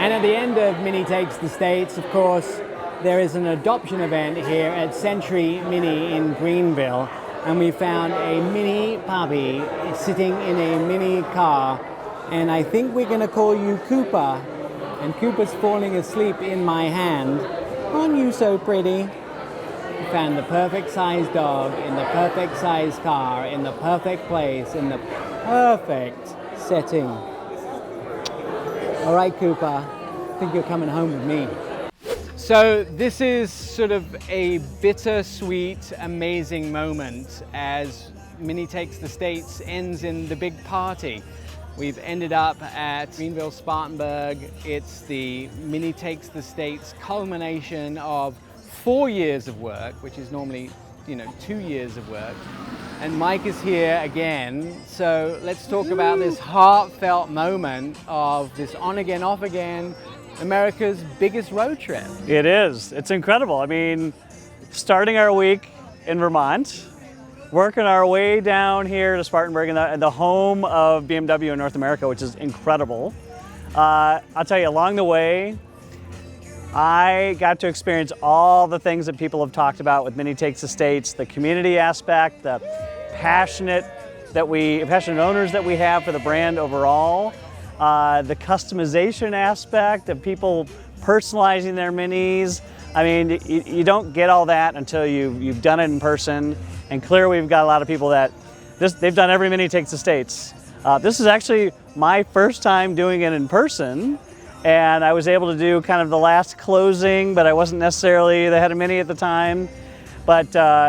And at the end of Mini Takes the States, of course, there is an adoption event here at Century Mini in Greenville, and we found a mini puppy sitting in a mini car, and I think we're going to call you Cooper, and Cooper's falling asleep in my hand. Aren't you so pretty? We found the perfect size dog in the perfect size car, in the perfect place, in the perfect setting. All right, Cooper, I think you're coming home with me. So this is sort of a bittersweet, amazing moment as Mini Takes the States ends in the big party. We've ended up at Greenville Spartanburg. It's the Mini Takes the States culmination of 4 years of work, which is normally, 2 years of work. And Mike is here again. So let's talk about this heartfelt moment of this on again, off again, America's biggest road trip. It is. It's incredible. I mean, starting our week in Vermont, working our way down here to Spartanburg, in the home of BMW North America, which is incredible. I'll tell you, along the way, I got to experience all the things that people have talked about with Mini Takes the States, the community aspect, the passionate owners that we have for the brand overall, the customization aspect of people personalizing their minis. I mean, you don't get all that until you've done it in person. And clearly we've got a lot of people that they've done every Mini Takes the States. This is actually my first time doing it in person, and I was able to do kind of the last closing, but I wasn't necessarily the head of Mini at the time. But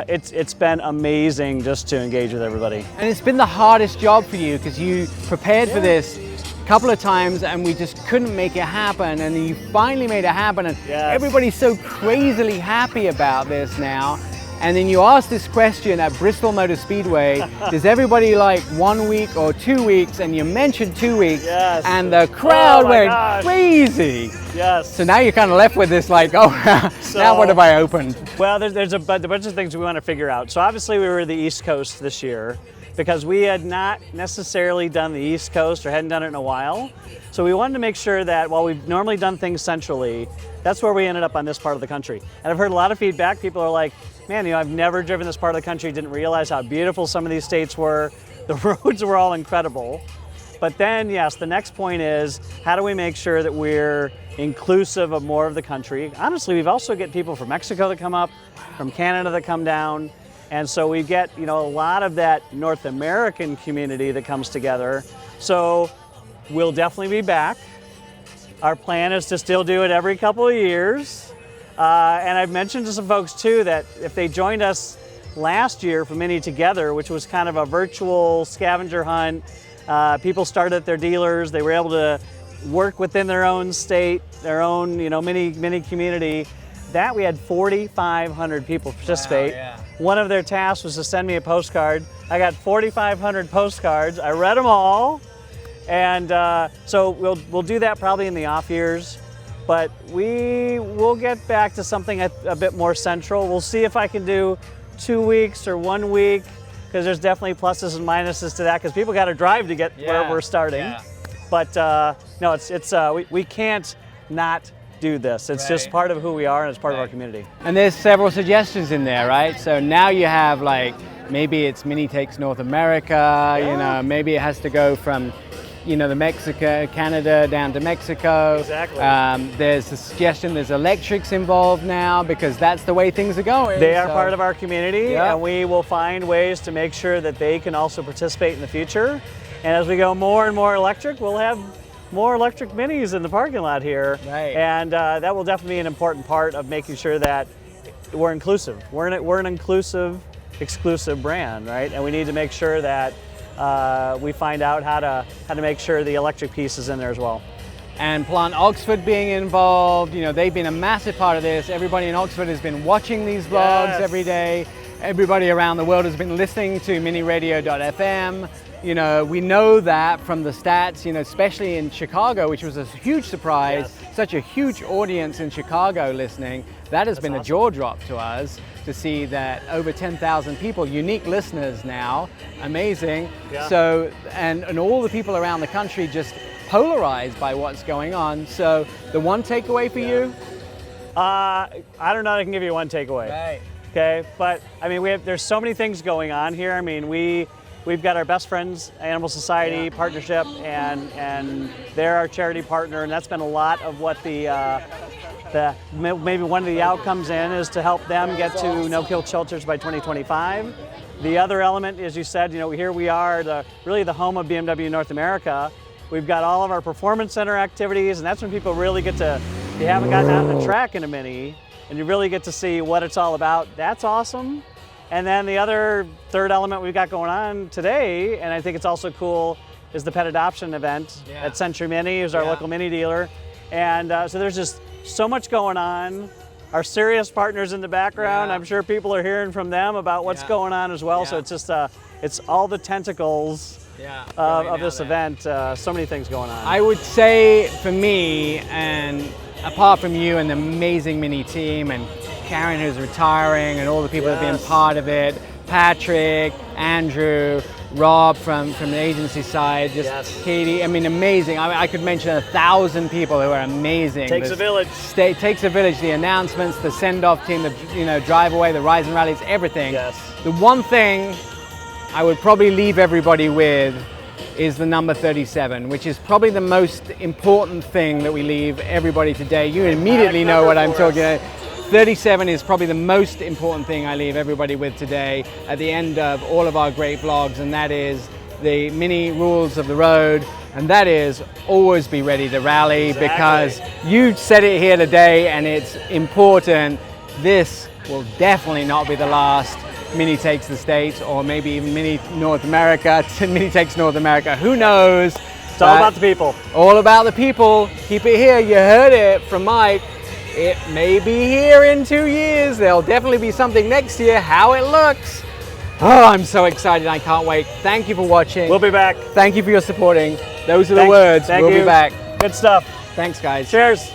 it's been amazing just to engage with everybody. And it's been the hardest job for you because you prepared for this a couple of times and we just couldn't make it happen, and you finally made it happen, and everybody's so crazily happy about this now. And then you ask this question at Bristol Motor Speedway, does everybody like 1 week or 2 weeks? And you mentioned 2 weeks, and the crowd went crazy. Yes. So now you're kind of left with this like, now what have I opened? Well, there's a bunch of things we want to figure out. So obviously we were the East Coast this year because we had not necessarily done the East Coast or hadn't done it in a while. So we wanted to make sure that while we've normally done things centrally, that's where we ended up on this part of the country. And I've heard a lot of feedback. People are like, man, I've never driven this part of the country, didn't realize how beautiful some of these states were. The roads were all incredible. But then, yes, the next point is, how do we make sure that we're inclusive of more of the country? Honestly, we've also get people from Mexico that come up, from Canada that come down. And so we get, a lot of that North American community that comes together. So we'll definitely be back. Our plan is to still do it every couple of years. And I've mentioned to some folks too that if they joined us last year for Mini Together, which was kind of a virtual scavenger hunt, people started at their dealers, they were able to work within their own state, their own mini community, that we had 4,500 people participate. Wow, yeah. One of their tasks was to send me a postcard. I got 4,500 postcards. I read them all. And so we'll do that probably in the off years. But we will get back to something a bit more central. We'll see if I can do 2 weeks or 1 week, because there's definitely pluses and minuses to that, because people got to drive to get where we're starting. Yeah. But no, we can't not do this. It's just part of who we are, and it's part of our community. And there's several suggestions in there, right? So now you have maybe it's Mini Takes North America, maybe it has to go from the Canada down to Mexico. Exactly. There's a suggestion there's electrics involved now because that's the way things are going. They are part of our community, and we will find ways to make sure that they can also participate in the future. And as we go more and more electric, we'll have more electric minis in the parking lot here. Right. And that will definitely be an important part of making sure that we're inclusive. We're an inclusive, exclusive brand, right? And we need to make sure that we find out how to make sure the electric piece is in there as well. And Plant Oxford being involved, they've been a massive part of this. Everybody in Oxford has been watching these vlogs every day. Everybody around the world has been listening to miniradio.fm. We know that from the stats, especially in Chicago, which was a huge surprise, such a huge audience in Chicago listening. That has been a jaw drop to us to see that over 10,000 people, unique listeners now, amazing. Yeah. So, and all the people around the country just polarized by what's going on. So the one takeaway for you? I don't know that I can give you one takeaway. Right. Okay, but I mean, there's so many things going on here. I mean, we've got our Best Friends Animal Society partnership, and they're our charity partner, and that's been a lot of what maybe one of the outcomes is to help them get to no-kill shelters by 2025. The other element, as you said, here we are, really the home of BMW North America. We've got all of our performance center activities, and that's when people really get to, if you haven't gotten out on the track in a Mini, and you really get to see what it's all about. That's awesome. And then the third element we've got going on today, and I think it's also cool, is the pet adoption event at Century Mini, who's our local Mini dealer. And so there's just so much going on. Our Sirius partners in the background, I'm sure people are hearing from them about what's going on as well. So it's just, it's all the tentacles of this event. So many things going on. I would say for me, and apart from you and the amazing Mini team, and Karen who's retiring, and all the people that have been part of it, Patrick, Andrew, Rob from the agency side, just Katie, I mean, amazing. I could mention 1,000 people who are amazing. Takes a village. Takes a village, the announcements, the send-off team, the drive away, the rise and rallies, everything. The one thing I would probably leave everybody with is the number 37, which is probably the most important thing that we leave everybody today. You immediately know what I'm talking about. 37 is probably the most important thing I leave everybody with today at the end of all of our great vlogs, and that is the Mini rules of the road, and that is always be ready to rally, because you said it here today and it's important. This will definitely not be the last Mini Takes the States, or maybe even Mini North America. Mini Takes North America, who knows? It's all about the people. All about the people. Keep it here. You heard it from Mike. It may be here in 2 years. There'll definitely be something next year. How it looks. Oh, I'm so excited. I can't wait. Thank you for watching. We'll be back. Thank you for your supporting. Those are the words. We'll be back. Good stuff. Thanks, guys. Cheers.